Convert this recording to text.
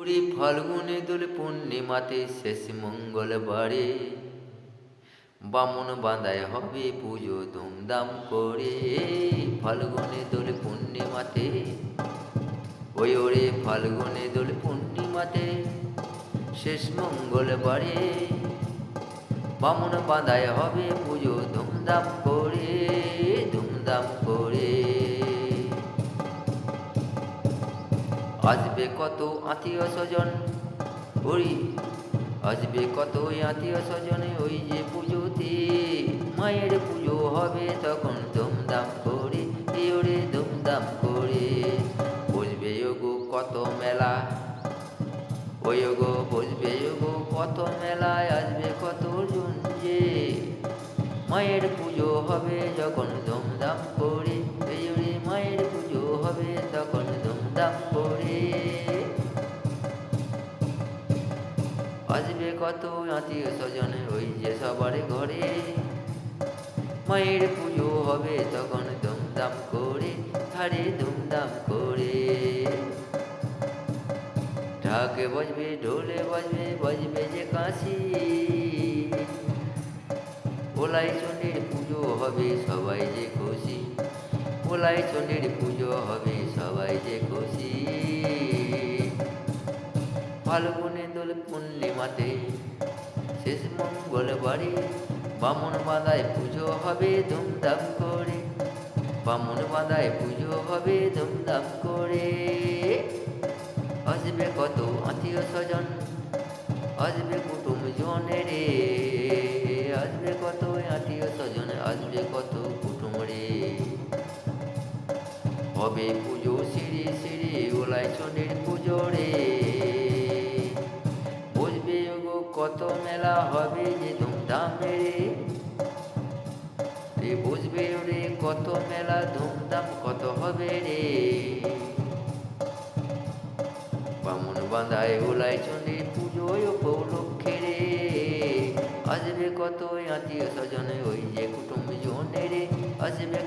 ওরে ফাল্গুনে দোল পূর্ণিমাতে শেষ মঙ্গলবারে বামন বাঁধায় হবে পুজো ধুমধাম করে। ফাল্গুনে দোল পূর্ণিমাতে ওরে ফাল্গুনে দোল পূর্ণিমাতে শেষ মঙ্গলবারে বামন বাঁধায় হবে পুজো ধুমধাম করে, ধুমধাম করে। আসবে কত আত্মীয় স্বজন, ওরে আসবে কত আত্মীয় স্বজনে ওই যে পুজোতে, মায়ের পুজো হবে তখন ধুমধাম করে, ওরে ধুমধাম করে। বসবে গো কত মেলা, ওই গো বসবে গো কত মেলায়, আসবে কত জন যে মায়ের পুজো হবে যখন ধুমধাম করে, ওরে মায়ের পুজো হবে তখন ধুমধাম করে। আসবে কত আত্মীয় স্বজন ওই যে সবার ঘরে, মায়ের পুজো হবে তখন ধুমধাম করে, আরে ধুমধাম করে। ঢাকে বাজবে ঢোলে বাজবে, বাজবে যে কাশি, ভোলাই চণ্ডীর পুজো হবে সবাই যে খুশি, ভোলাই চণ্ডীর পুজো হবে সবাই যে খুশি। ফাল্গুনে দোল পূর্ণিমাতে শেষ মঙ্গলবারে বামন বাঁধায় পুজো হবে ধুমধাম করে, বামন বাঁধায় পুজো হবে ধুমধাম করে। আসবে কত আত্মীয় স্বজন, আসবে কুটুম জনে রে, আসবে কত আত্মীয় স্বজন, আসবে কত কুটুম রে। হবে পুজো সিঁড়ি সিঁড়ি ওলাই চণ্ডীর পুজো রে, বসবে গো কত মেলা হবে যে ধুমধাম রে, বসবে রে কত মেলা ধুমধাম কত হবে রে। বামন বাঁধায় ওলাই চণ্ডীর পুজো উপলক্ষে রে, আসবে কত আত্মীয় স্বজন ওই যে কুটুম জনে রে, আসবে